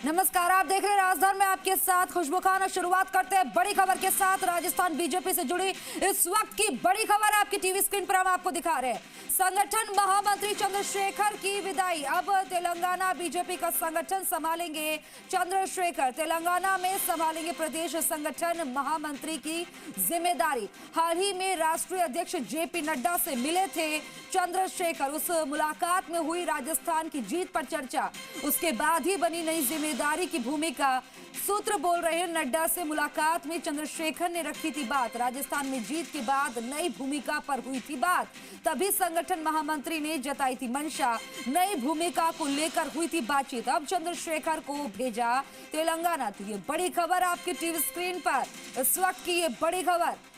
नमस्कार, आप देख रहे हैं राजधानी में आपके साथ खुशबू खान। शुरुआत करते हैं बड़ी खबर के साथ। राजस्थान बीजेपी से जुड़ी इस वक्त की बड़ी खबर आपकी टीवी स्क्रीन पर हम आपको दिखा रहे हैं। संगठन महामंत्री चंद्रशेखर की विदाई। अब तेलंगाना बीजेपी का संगठन संभालेंगे चंद्रशेखर। तेलंगाना में संभालेंगे प्रदेश संगठन महामंत्री की जिम्मेदारी। हाल ही में राष्ट्रीय अध्यक्ष जेपी नड्डा से मिले थे चंद्रशेखर। उस मुलाकात में हुई राजस्थान की जीत पर चर्चा। उसके बाद ही बनी नई जिम्मेदारी की भूमिका। सूत्र बोल रहे हैं, नड्डा से मुलाकात में चंद्रशेखर ने रखी थी बात। राजस्थान में जीत के बाद नई भूमिका पर हुई थी बात। तभी संगठन महामंत्री ने जताई थी मंशा। नई भूमिका को लेकर हुई थी बातचीत। अब चंद्रशेखर को भेजा तेलंगाना। तो ये बड़ी खबर आपकी टीवी स्क्रीन पर इस वक्त की, ये बड़ी खबर।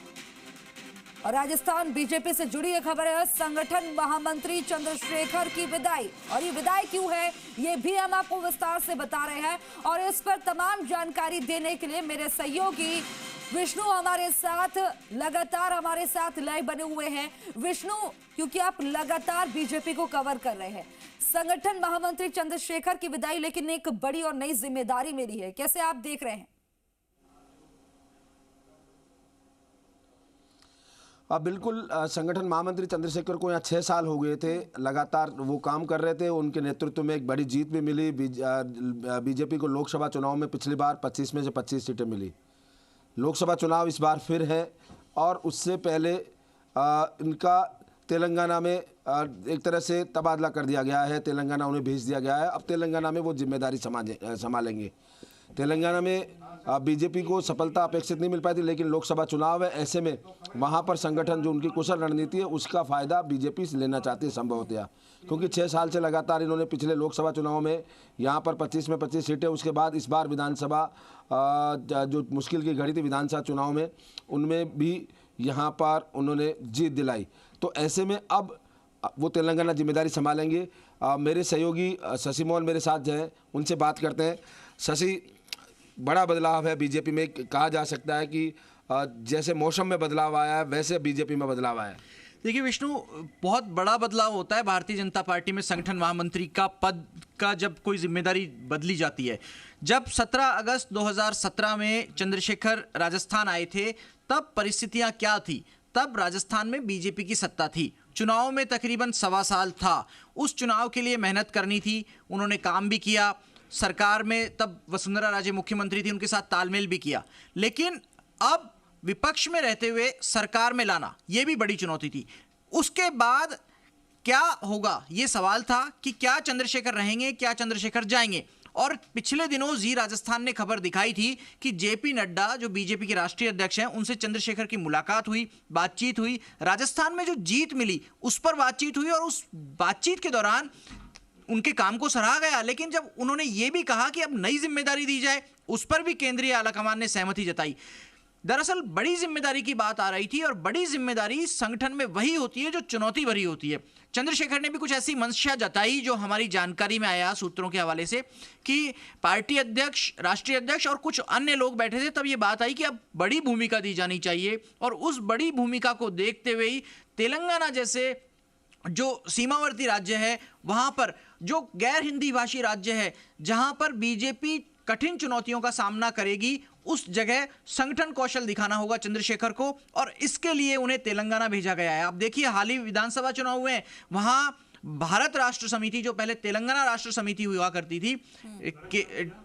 और राजस्थान बीजेपी से जुड़ी ये खबर है, संगठन महामंत्री चंद्रशेखर की विदाई। और ये विदाई क्यों है, ये भी हम आपको विस्तार से बता रहे हैं। और इस पर तमाम जानकारी देने के लिए मेरे सहयोगी विष्णु हमारे साथ लगातार हमारे साथ लाइव बने हुए हैं। विष्णु, क्योंकि आप लगातार बीजेपी को कवर कर रहे हैं, संगठन महामंत्री चंद्रशेखर की विदाई लेकिन एक बड़ी और नई जिम्मेदारी मेरी है, कैसे आप देख रहे हैं? बिल्कुल, संगठन महामंत्री चंद्रशेखर को यहाँ 6 साल हो गए थे, लगातार वो काम कर रहे थे। उनके नेतृत्व में एक बड़ी जीत भी मिली। बीजेपी को लोकसभा चुनाव में पिछली बार 25 में से 25 सीटें मिली। लोकसभा चुनाव इस बार फिर है और उससे पहले इनका तेलंगाना में एक तरह से तबादला कर दिया गया है। तेलंगाना उन्हें भेज दिया गया है। अब तेलंगाना में वो जिम्मेदारी संभालेंगे। तेलंगाना में बीजेपी को सफलता अपेक्षित नहीं मिल पाई थी, लेकिन लोकसभा चुनाव है। ऐसे में वहाँ पर संगठन जो उनकी कुशल रणनीति है उसका फ़ायदा बीजेपी से लेना चाहती है संभवतया, क्योंकि 6 साल से लगातार इन्होंने पिछले लोकसभा चुनाव में यहाँ पर 25 में 25 सीटें, उसके बाद इस बार विधानसभा जो मुश्किल की घड़ी थी विधानसभा चुनाव में, उनमें भी यहाँ पर उन्होंने जीत दिलाई। तो ऐसे में अब वो तेलंगाना जिम्मेदारी संभालेंगे। मेरे सहयोगी शशि मोहन मेरे साथ हैं, उनसे बात करते हैं। शशि, बड़ा बदलाव है बीजेपी में, कहा जा सकता है कि जैसे मौसम में बदलाव आया है वैसे बीजेपी में बदलाव आया है। देखिए विष्णु, बहुत बड़ा बदलाव होता है भारतीय जनता पार्टी में संगठन महामंत्री का पद का जब कोई जिम्मेदारी बदली जाती है। जब 17 अगस्त 2017 में चंद्रशेखर राजस्थान आए थे तब परिस्थितियां क्या थी? तब राजस्थान में बीजेपी की सत्ता थी। चुनाव में तकरीबन 1.25 साल था। उस चुनाव के लिए मेहनत करनी थी, उन्होंने काम भी किया। सरकार में तब वसुंधरा राजे मुख्यमंत्री थी, उनके साथ तालमेल भी किया। लेकिन अब विपक्ष में रहते हुए सरकार में लाना यह भी बड़ी चुनौती थी। उसके बाद क्या होगा ये सवाल था कि क्या चंद्रशेखर रहेंगे, क्या चंद्रशेखर जाएंगे। और पिछले दिनों जी राजस्थान ने खबर दिखाई थी कि जेपी नड्डा जो बीजेपी के राष्ट्रीय अध्यक्ष हैं, उनसे चंद्रशेखर की मुलाकात हुई, बातचीत हुई। राजस्थान में जो जीत मिली उस पर बातचीत हुई और उस बातचीत के दौरान उनके काम को सराहा गया। लेकिन जब उन्होंने ये भी कहा कि अब नई जिम्मेदारी दी जाए, उस पर भी केंद्रीय आलाकमान ने सहमति जताई। दरअसल बड़ी जिम्मेदारी की बात आ रही थी और बड़ी जिम्मेदारी संगठन में वही होती है जो चुनौती भरी होती है। चंद्रशेखर ने भी कुछ ऐसी मंशा जताई जो हमारी जानकारी में आया सूत्रों के हवाले से कि पार्टी अध्यक्ष, राष्ट्रीय अध्यक्ष और कुछ अन्य लोग बैठे थे। तब ये बात आई कि अब बड़ी भूमिका दी जानी चाहिए और उस बड़ी भूमिका को देखते हुए ही तेलंगाना जैसे जो सीमावर्ती राज्य है, वहां पर जो गैर हिंदी भाषी राज्य है, जहां पर बीजेपी कठिन चुनौतियों का सामना करेगी, उस जगह संगठन कौशल दिखाना होगा चंद्रशेखर को और इसके लिए उन्हें तेलंगाना भेजा गया है। आप देखिए, हाल ही विधानसभा चुनाव हुए, वहां भारत राष्ट्र समिति, जो पहले तेलंगाना राष्ट्र समिति हुआ करती थी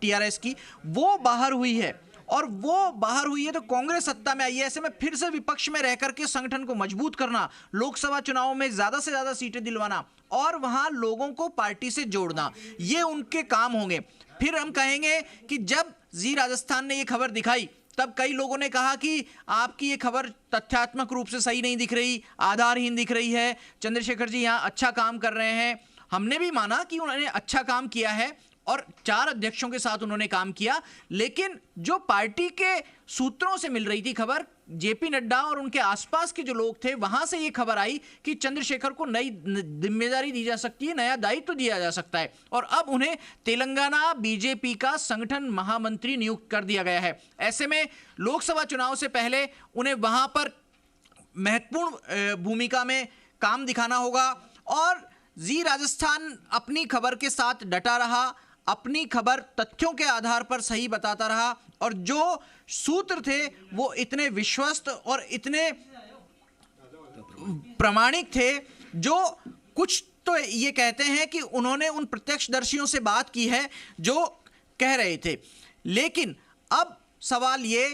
टीआरएस की, वो बाहर हुई है। और वो बाहर हुई है तो कांग्रेस सत्ता में आई है। ऐसे में फिर से विपक्ष में रहकर के संगठन को मजबूत करना, लोकसभा चुनाव में ज्यादा से ज्यादा सीटें दिलवाना और वहां लोगों को पार्टी से जोड़ना, ये उनके काम होंगे। फिर हम कहेंगे कि जब जी राजस्थान ने ये खबर दिखाई तब कई लोगों ने कहा कि आपकी ये खबर तथ्यात्मक रूप से सही नहीं दिख रही, आधारहीन दिख रही है, चंद्रशेखर जी यहाँ अच्छा काम कर रहे हैं। हमने भी माना कि उन्होंने अच्छा काम किया है और 4 अध्यक्षों के साथ उन्होंने काम किया। लेकिन जो पार्टी के सूत्रों से मिल रही थी खबर, जेपी नड्डा और उनके आसपास के जो लोग थे, वहां से ये खबर आई कि चंद्रशेखर को नई जिम्मेदारी दी जा सकती है, नया दायित्व दिया जा सकता है और अब उन्हें तेलंगाना बीजेपी का संगठन महामंत्री नियुक्त कर दिया गया है। ऐसे में लोकसभा चुनाव से पहले उन्हें वहां पर महत्वपूर्ण भूमिका में काम दिखाना होगा और जी राजस्थान अपनी खबर के साथ डटा रहा, अपनी खबर तथ्यों के आधार पर सही बताता रहा और जो सूत्र थे वो इतने विश्वस्त और इतने प्रामाणिक थे, जो कुछ तो ये कहते हैं कि उन्होंने उन प्रत्यक्षदर्शियों से बात की है जो कह रहे थे। लेकिन अब सवाल ये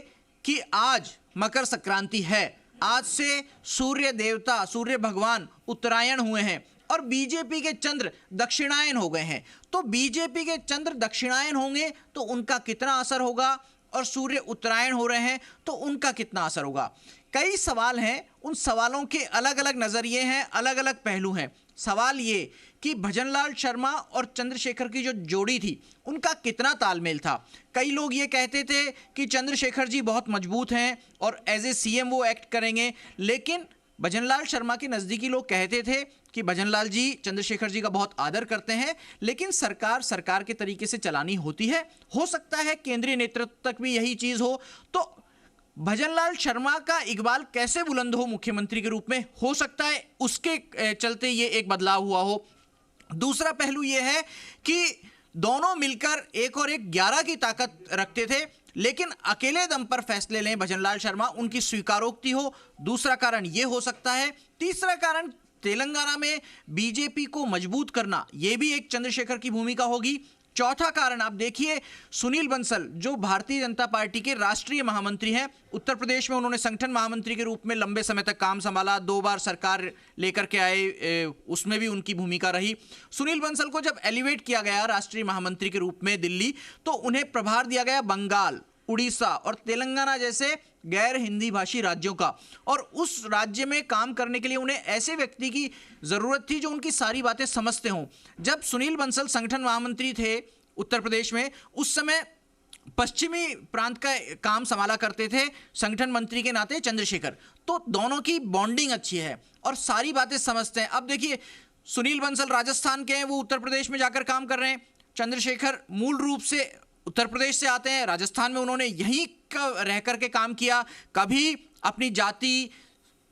कि आज मकर संक्रांति है, आज से सूर्य देवता, सूर्य भगवान उत्तरायण हुए हैं और बीजेपी के चंद्र दक्षिणायन हो गए हैं। तो बीजेपी के चंद्र दक्षिणायन होंगे तो उनका कितना असर होगा, और सूर्य उत्तरायण हो रहे हैं तो उनका कितना असर होगा। कई सवाल हैं, उन सवालों के अलग अलग नजरिए हैं, अलग अलग पहलू हैं। सवाल ये कि भजनलाल शर्मा और चंद्रशेखर की जो जोड़ी थी उनका कितना तालमेल था। कई लोग ये कहते थे कि चंद्रशेखर जी बहुत मजबूत हैं और एज ए सीएम वो एक्ट करेंगे, लेकिन भजनलाल शर्मा के नज़दीकी लोग कहते थे कि भजनलाल जी चंद्रशेखर जी का बहुत आदर करते हैं, लेकिन सरकार के तरीके से चलानी होती है। हो सकता है केंद्रीय नेतृत्व तक भी यही चीज़ हो, तो भजनलाल शर्मा का इकबाल कैसे बुलंद हो मुख्यमंत्री के रूप में, हो सकता है उसके चलते ये एक बदलाव हुआ हो। दूसरा पहलू ये है कि दोनों मिलकर 1 और 1 11 की ताकत रखते थे, लेकिन अकेले दम पर फैसले लें भजनलाल शर्मा, उनकी स्वीकारोक्ति हो। दूसरा कारण ये हो सकता है। तीसरा कारण तेलंगाना में बीजेपी को मजबूत करना, यह भी एक चंद्रशेखर की भूमिका होगी। चौथा कारण आप देखिए, सुनील बंसल जो भारतीय जनता पार्टी के राष्ट्रीय महामंत्री हैं, उत्तर प्रदेश में उन्होंने संगठन महामंत्री के रूप में लंबे समय तक काम संभाला, 2 बार सरकार लेकर के आए, उसमें भी उनकी भूमिका रही। सुनील बंसल को जब एलिवेट किया गया राष्ट्रीय महामंत्री के रूप में दिल्ली, तो उन्हें प्रभार दिया गया बंगाल, उड़ीसा और तेलंगाना जैसे गैर हिंदी भाषी राज्यों का, और उस राज्य में काम करने के लिए उन्हें ऐसे व्यक्ति की ज़रूरत थी जो उनकी सारी बातें समझते हों। जब सुनील बंसल संगठन महामंत्री थे उत्तर प्रदेश में, उस समय पश्चिमी प्रांत का काम संभाला करते थे संगठन मंत्री के नाते चंद्रशेखर, तो दोनों की बॉन्डिंग अच्छी है और सारी बातें समझते हैं। अब देखिए, सुनील बंसल राजस्थान के हैं, वो उत्तर प्रदेश में जाकर काम कर रहे हैं। चंद्रशेखर मूल रूप से उत्तर प्रदेश से आते हैं, राजस्थान में उन्होंने यहीं रह करके काम किया, कभी अपनी जाति,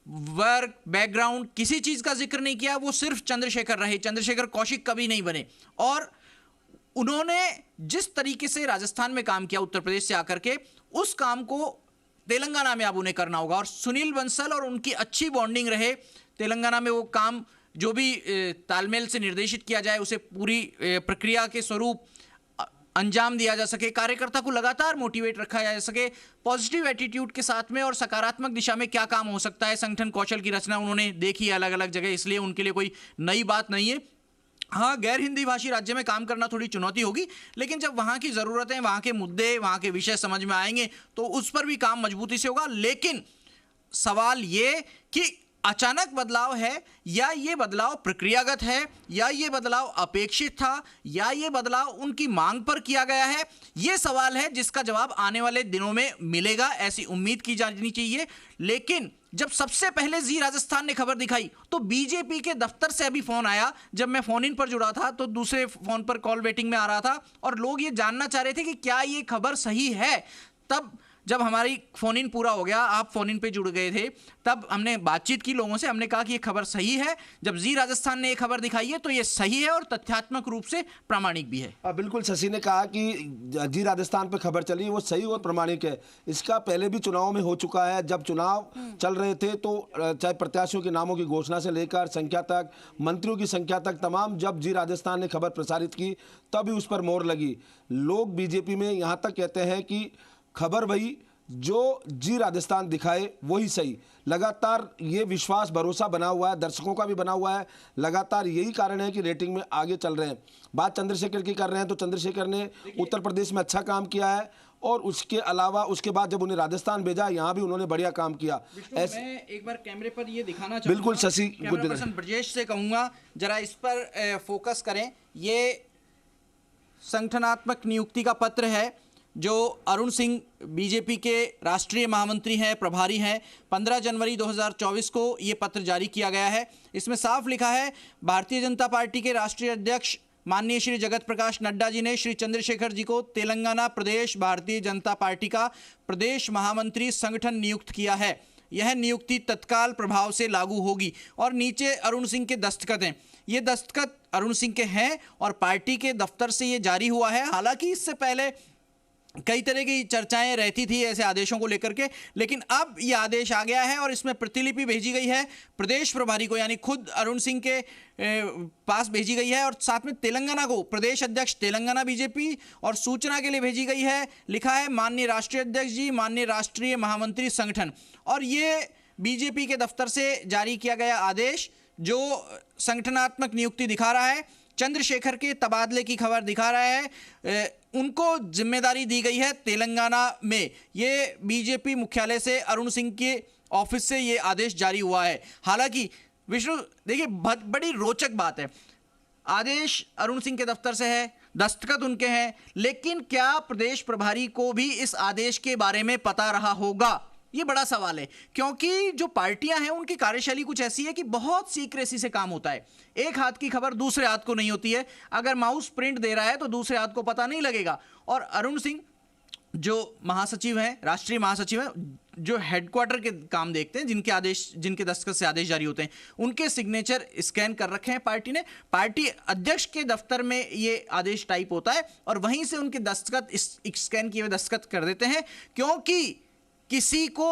वर्ग, बैकग्राउंड, किसी चीज़ का जिक्र नहीं किया। वो सिर्फ चंद्रशेखर रहे, चंद्रशेखर कौशिक कभी नहीं बने। और उन्होंने जिस तरीके से राजस्थान में काम किया उत्तर प्रदेश से आकर के, उस काम को तेलंगाना में अब उन्हें करना होगा। और सुनील बंसल और उनकी अच्छी बॉन्डिंग रहे, तेलंगाना में वो काम जो भी तालमेल से निर्देशित किया जाए उसे पूरी प्रक्रिया के स्वरूप अंजाम दिया जा सके, कार्यकर्ता को लगातार मोटिवेट रखा जा सके, पॉजिटिव एटीट्यूड के साथ में, और सकारात्मक दिशा में क्या काम हो सकता है। संगठन कौशल की रचना उन्होंने देखी है अलग अलग जगह, इसलिए उनके लिए कोई नई बात नहीं है। हाँ, गैर हिंदी भाषी राज्य में काम करना थोड़ी चुनौती होगी, लेकिन जब वहाँ की ज़रूरतें, वहाँ के मुद्दे, वहाँ के विषय समझ में आएंगे तो उस पर भी काम मजबूती से होगा। लेकिन सवाल ये कि अचानक बदलाव है, या ये बदलाव प्रक्रियागत है, या ये बदलाव अपेक्षित था, या ये बदलाव उनकी मांग पर किया गया है, ये सवाल है जिसका जवाब आने वाले दिनों में मिलेगा, ऐसी उम्मीद की जानी चाहिए। लेकिन जब सबसे पहले जी राजस्थान ने खबर दिखाई तो बीजेपी के दफ्तर से अभी फोन आया, जब मैं फोन इन पर जुड़ा था तो दूसरे फोन पर कॉल वेटिंग में आ रहा था, और लोग ये जानना चाह रहे थे कि क्या ये खबर सही है। तब जब हमारी फोन इन पूरा हो गया, आप फोन इन पे जुड़ गए थे, तब हमने बातचीत की लोगों से, हमने कहा कि ये खबर सही है। जब जी राजस्थान ने ये खबर दिखाई है तो ये सही है और तथ्यात्मक रूप से प्रामाणिक भी है। बिल्कुल, शशि ने कहा कि जी राजस्थान पे खबर चली वो सही और प्रामाणिक है। इसका पहले भी चुनाव में हो चुका है, जब चुनाव चल रहे थे तो चाहे प्रत्याशियों के नामों की घोषणा से लेकर संख्या तक, मंत्रियों की संख्या तक, तमाम जब जी राजस्थान ने खबर प्रसारित की तभी उस पर मोहर लगी। लोग बीजेपी में यहाँ तक कहते हैं कि खबर वही जो जी राजस्थान दिखाए वही सही। लगातार ये विश्वास, भरोसा बना हुआ है, दर्शकों का भी बना हुआ है। लगातार यही कारण है कि रेटिंग में आगे चल रहे हैं। बात चंद्रशेखर की कर रहे हैं तो चंद्रशेखर ने उत्तर प्रदेश में अच्छा काम किया है, और उसके अलावा उसके बाद जब उन्हें राजस्थान भेजा, यहाँ भी उन्होंने बढ़िया काम किया। मैं एक बार कैमरे पर ये दिखाना चाहूँगा, बिल्कुल शशि, ब्रजेश से कहूँगा जरा इस पर फोकस करें। ये संगठनात्मक नियुक्ति का पत्र है जो अरुण सिंह बीजेपी के राष्ट्रीय महामंत्री हैं, प्रभारी हैं, 15 जनवरी 2024 को ये पत्र जारी किया गया है। इसमें साफ लिखा है, भारतीय जनता पार्टी के राष्ट्रीय अध्यक्ष माननीय श्री जगत प्रकाश नड्डा जी ने श्री चंद्रशेखर जी को तेलंगाना प्रदेश भारतीय जनता पार्टी का प्रदेश महामंत्री संगठन नियुक्त किया है। यह नियुक्ति तत्काल प्रभाव से लागू होगी। और नीचे अरुण सिंह के दस्तखत हैं। ये दस्तखत अरुण सिंह के हैं और पार्टी के दफ्तर से ये जारी हुआ है। हालांकि इससे पहले कई तरह की चर्चाएं रहती थी ऐसे आदेशों को लेकर के, लेकिन अब यह आदेश आ गया है और इसमें प्रतिलिपि भेजी गई है प्रदेश प्रभारी को, यानी खुद अरुण सिंह के पास भेजी गई है, और साथ में तेलंगाना को प्रदेश अध्यक्ष तेलंगाना बीजेपी और सूचना के लिए भेजी गई है। लिखा है माननीय राष्ट्रीय अध्यक्ष जी, माननीय राष्ट्रीय महामंत्री संगठन। और ये बीजेपी के दफ्तर से जारी किया गया आदेश जो संगठनात्मक नियुक्ति दिखा रहा है, चंद्रशेखर के तबादले की खबर दिखा रहा है। उनको जिम्मेदारी दी गई है तेलंगाना में। ये बीजेपी मुख्यालय से अरुण सिंह के ऑफिस से ये आदेश जारी हुआ है। हालांकि विष्णु देखिए बड़ी रोचक बात है, आदेश अरुण सिंह के दफ्तर से है, दस्तखत उनके हैं, लेकिन क्या प्रदेश प्रभारी को भी इस आदेश के बारे में पता रहा होगा? ये बड़ा सवाल है, क्योंकि जो पार्टियां हैं उनकी कार्यशैली कुछ ऐसी है कि बहुत सीक्रेसी से काम होता है। एक हाथ की खबर दूसरे हाथ को नहीं होती है। अगर माउस प्रिंट दे रहा है तो दूसरे हाथ को पता नहीं लगेगा। और अरुण सिंह जो महासचिव हैं, राष्ट्रीय महासचिव हैं, जो हेडक्वार्टर के काम देखते हैं, जिनके दस्तखत से आदेश जारी होते हैं, उनके सिग्नेचर स्कैन कर रखे हैं पार्टी ने। पार्टी अध्यक्ष के दफ्तर में ये आदेश टाइप होता है और वहीं से उनके दस्तखत स्कैन किए हुए दस्तखत कर देते हैं, क्योंकि किसी को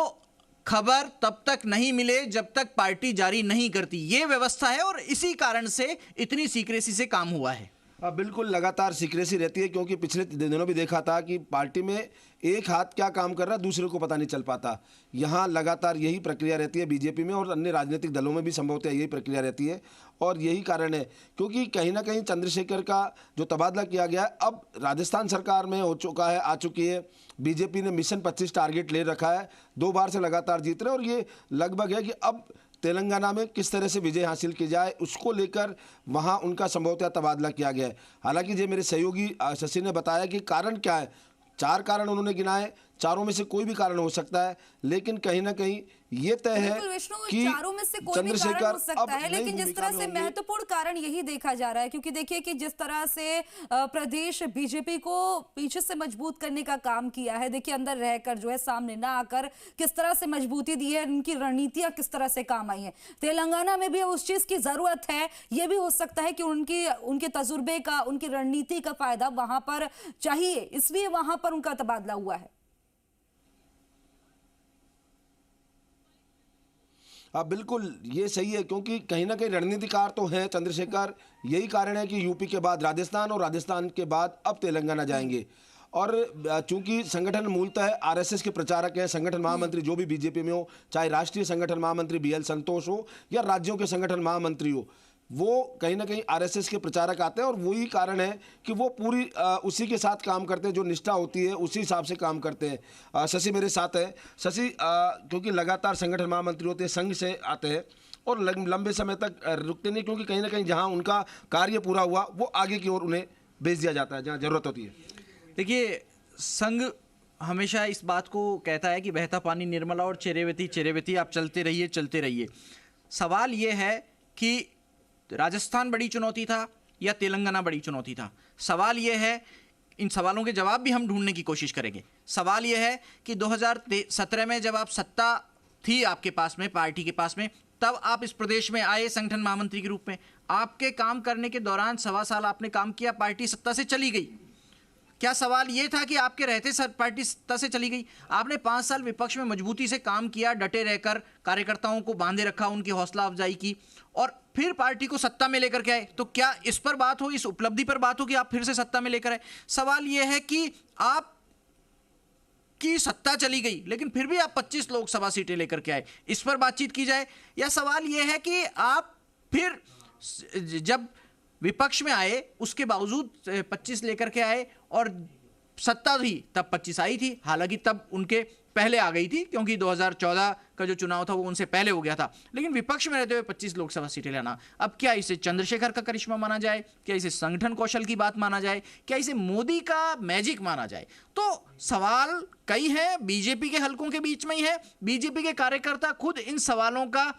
खबर तब तक नहीं मिले जब तक पार्टी जारी नहीं करती। ये व्यवस्था है और इसी कारण से इतनी सीक्रेसी से काम हुआ है। बिल्कुल लगातार सीक्रेसी रहती है, क्योंकि पिछले दिनों भी देखा था कि पार्टी में एक हाथ क्या काम कर रहा है दूसरे को पता नहीं चल पाता। यहाँ लगातार यही प्रक्रिया रहती है बीजेपी में, और अन्य राजनीतिक दलों में भी संभवतः यही प्रक्रिया रहती है। और यही कारण है क्योंकि कहीं ना कहीं चंद्रशेखर का जो तबादला किया गया है अब राजस्थान सरकार में हो चुका है, आ चुकी है। बीजेपी ने मिशन 25 टारगेट ले रखा है, 2 बार से लगातार जीत रहे, और ये लगभग है कि अब तेलंगाना में किस तरह से विजय हासिल की जाए उसको लेकर वहां उनका संभवतः तबादला किया गया है। हालांकि जो मेरे सहयोगी शशि ने बताया कि कारण क्या है, 4 कारण उन्होंने गिनाए, चारों में से कोई भी कारण हो सकता है, लेकिन कहीं ना कहीं ये तय है कि चारों में से कोई भी कारण हो सकता है, लेकिन जिस तरह से महत्वपूर्ण कारण यही देखा जा रहा है, क्योंकि देखिए कि जिस तरह से प्रदेश बीजेपी को पीछे से मजबूत करने का काम किया है, देखिए अंदर रहकर जो है सामने ना आकर किस तरह से मजबूती दी है, उनकी रणनीतियां किस तरह से काम आई है। तेलंगाना में भी उस चीज की जरूरत है। यह भी हो सकता है कि उनके तजुर्बे का, उनकी रणनीति का फायदा वहां पर चाहिए, इसलिए वहां पर उनका तबादला हुआ है। बिल्कुल ये सही है, क्योंकि कहीं ना कहीं रणनीतिकार तो हैं चंद्रशेखर। यही कारण है कि यूपी के बाद राजस्थान और राजस्थान के बाद अब तेलंगाना जाएंगे। और चूंकि संगठन मूलतः आरएसएस के प्रचारक हैं, संगठन महामंत्री जो भी बीजेपी में हो, चाहे राष्ट्रीय संगठन महामंत्री बीएल संतोष हो या राज्यों के संगठन महामंत्री हो, वो कहीं ना कहीं आरएसएस के प्रचारक आते हैं। और वही कारण है कि वो पूरी उसी के साथ काम करते हैं, जो निष्ठा होती है उसी हिसाब से काम करते हैं। शशि मेरे साथ है। शशि, क्योंकि लगातार संगठन महामंत्री होते हैं, संघ से आते हैं और लंबे समय तक रुकते नहीं, क्योंकि कहीं ना कहीं जहां उनका कार्य पूरा हुआ वो आगे की ओर उन्हें भेज दिया जाता है जहां जरूरत होती है। देखिए, संघ हमेशा इस बात को कहता है कि बहता पानी निर्मला और चेरेवेती चेरेवेती, आप चलते रहिए। सवाल ये है कि राजस्थान बड़ी चुनौती था या तेलंगाना बड़ी चुनौती था। सवाल यह है, इन सवालों के जवाब भी हम ढूंढने की कोशिश करेंगे। सवाल यह है कि 2017 में जब आप सत्ता थी आपके पास में, पार्टी के पास में, तब आप इस प्रदेश में आए संगठन महामंत्री के रूप में। आपके काम करने के दौरान 1.25 साल आपने काम किया, पार्टी सत्ता से चली गई। क्या सवाल यह था कि आपके रहते सर पार्टी सत्ता से चली गई? आपने 5 साल विपक्ष में मजबूती से काम किया, डटे रहकर कार्यकर्ताओं को बांधे रखा, उनकी हौसला अफजाई की, और फिर पार्टी को सत्ता में लेकर के आए। तो क्या इस पर बात हो, इस उपलब्धि पर बात हो कि आप फिर से सत्ता में लेकर आए? सवाल यह है कि आप की सत्ता चली गई लेकिन फिर भी आप 25 लोकसभा सीटें लेकर के आए, इस पर बातचीत की जाए। या सवाल यह है कि आप फिर जब विपक्ष में आए उसके बावजूद 25 लेकर के आए, और सत्ता थी तब 25 आई थी, हालांकि तब उनके पहले आ गई थी क्योंकि 2014 का जो चुनाव था वो उनसे पहले हो गया था, लेकिन विपक्ष में रहते हुए 25 लोकसभा सीटें लेना, अब क्या इसे चंद्रशेखर का करिश्मा माना जाए? क्या इसे संगठन कौशल की बात माना जाए? क्या इसे मोदी का मैजिक माना जाए? तो सवाल कई हैं, बीजेपी के हलकों के बीच में ही है। बीजेपी के कार्यकर्ता खुद इन सवालों का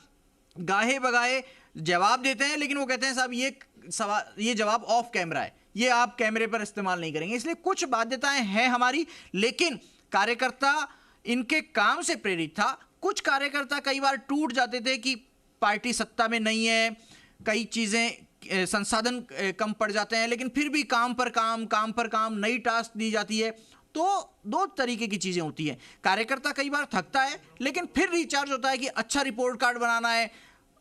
गाहे बगाहे जवाब देते हैं, लेकिन वो कहते हैं साहब ये जवाब ऑफ कैमरा है, ये आप कैमरे पर इस्तेमाल नहीं करेंगे। इसलिए कुछ बाध्यताएं हैं हमारी, लेकिन कार्यकर्ता इनके काम से प्रेरित था, कुछ कार्यकर्ता कई बार टूट जाते थे कि पार्टी सत्ता में नहीं है, कई चीज़ें संसाधन कम पड़ जाते हैं, लेकिन फिर भी काम पर काम नई टास्क दी जाती है। तो दो तरीके की चीज़ें होती हैं। कार्यकर्ता कई बार थकता है लेकिन फिर रिचार्ज होता है कि अच्छा रिपोर्ट कार्ड बनाना है,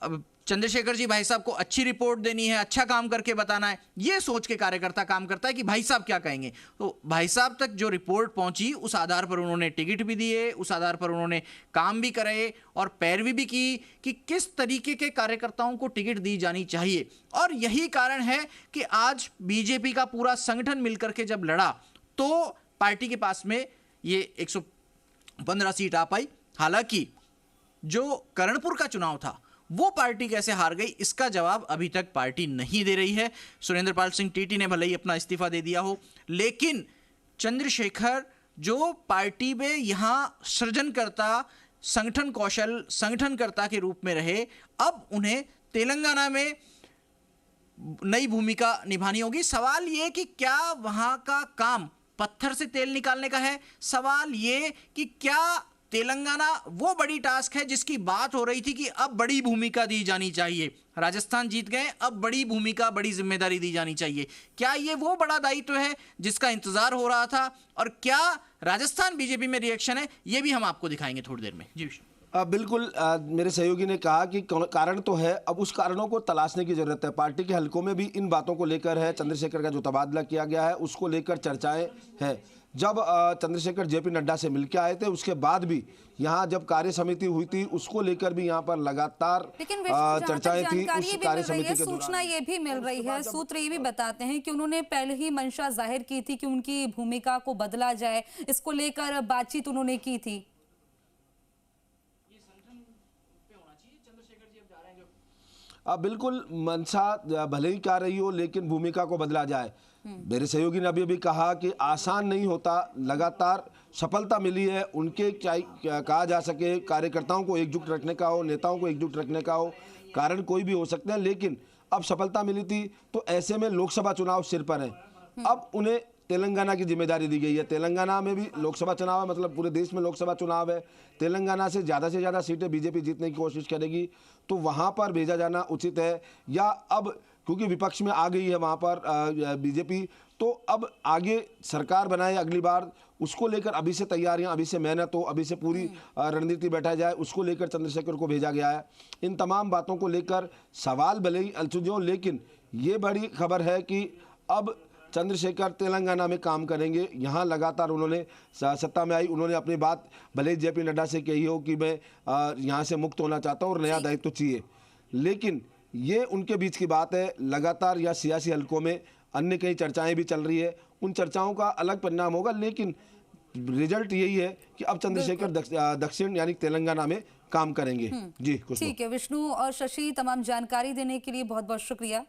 अब चंद्रशेखर जी भाई साहब को अच्छी रिपोर्ट देनी है, अच्छा काम करके बताना है, ये सोच के कार्यकर्ता काम करता है कि भाई साहब क्या कहेंगे। तो भाई साहब तक जो रिपोर्ट पहुंची उस आधार पर उन्होंने टिकट भी दिए, उस आधार पर उन्होंने काम भी करे और पैरवी भी की कि किस तरीके के कार्यकर्ताओं को टिकट दी जानी चाहिए। और यही कारण है कि आज बीजेपी का पूरा संगठन मिलकर के जब लड़ा तो पार्टी के पास में ये 115 सीट आ पाई। हालांकि जो कर्णपुर का चुनाव था वो पार्टी कैसे हार गई, इसका जवाब अभी तक पार्टी नहीं दे रही है। सुरेंद्र पाल सिंह टीटी ने भले ही अपना इस्तीफा दे दिया हो, लेकिन चंद्रशेखर जो पार्टी में यहां सृजनकर्ता, संगठन कौशल, संगठनकर्ता के रूप में रहे, अब उन्हें तेलंगाना में नई भूमिका निभानी होगी। सवाल ये कि क्या वहां का काम पत्थर से तेल निकालने का है, सवाल ये कि क्या तेलंगाना वो बड़ी टास्क है जिसकी बात हो रही थी कि अब बड़ी भूमिका दी जानी चाहिए। राजस्थान जीत गए, अब बड़ी भूमिका, बड़ी जिम्मेदारी दी जानी चाहिए। क्या ये वो बड़ा दायित्व है जिसका इंतजार हो रहा था, और क्या राजस्थान बीजेपी में रिएक्शन है, ये भी हम आपको दिखाएंगे थोड़ी देर में। जी विष्णु। बिल्कुल, मेरे सहयोगी ने कहा कि कारण तो है, अब उस कारणों को तलाशने की जरूरत है। पार्टी के हलकों में भी इन बातों को लेकर है, चंद्रशेखर का जो तबादला किया गया है उसको लेकर चर्चाएं हैं। जब चंद्रशेखर जेपी नड्डा से मिलकर आए थे उसके बाद भी यहाँ जब कार्य समिति हुई थी उसको लेकर भी यहाँ पर लगातार चर्चाएं थी। उस कार्य समिति के सूचना ये भी मिल रही है, सूत्र ये भी बताते हैं कि उन्होंने पहले ही मंशा जाहिर की थी कि उनकी भूमिका को बदला जाए, इसको लेकर बातचीत उन्होंने की थी। बिल्कुल, मंशा भले ही क्या रही हो लेकिन भूमिका को बदला जाए। मेरे सहयोगी ने अभी अभी कहा कि आसान नहीं होता, लगातार सफलता मिली है, उनके क्या कहा जा सके, कार्यकर्ताओं को एकजुट रखने का हो, नेताओं को एकजुट रखने का हो, कारण कोई भी हो सकते हैं, लेकिन अब सफलता मिली थी तो ऐसे में लोकसभा चुनाव सिर पर है। अब उन्हें तेलंगाना की जिम्मेदारी दी गई है। तेलंगाना में भी लोकसभा चुनाव है, मतलब पूरे देश में लोकसभा चुनाव है। तेलंगाना से ज़्यादा सीटें बीजेपी जीतने की कोशिश करेगी, तो वहाँ पर भेजा जाना उचित है। या अब क्योंकि विपक्ष में आ गई है वहाँ पर बीजेपी, तो अब आगे सरकार बनाए अगली बार, उसको लेकर अभी से तैयारियां, अभी से मेहनत हो, अभी से पूरी रणनीति बैठाई जाए, उसको लेकर चंद्रशेखर को भेजा गया है। इन तमाम बातों को लेकर सवाल भले ही अलझे हों, लेकिन ये बड़ी खबर है कि अब चंद्रशेखर तेलंगाना में काम करेंगे। यहाँ लगातार उन्होंने सत्ता में आई, उन्होंने अपनी बात भले ही जेपी नड्डा से कही हो कि मैं यहाँ से मुक्त होना चाहता हूँ और नया दायित्व चाहिए, लेकिन ये उनके बीच की बात है। लगातार या सियासी हलकों में अन्य कई चर्चाएं भी चल रही है, उन चर्चाओं का अलग परिणाम होगा, लेकिन रिजल्ट यही है कि अब चंद्रशेखर दक्षिण यानी तेलंगाना में काम करेंगे। जी, ठीक है विष्णु और शशि, तमाम जानकारी देने के लिए बहुत बहुत शुक्रिया।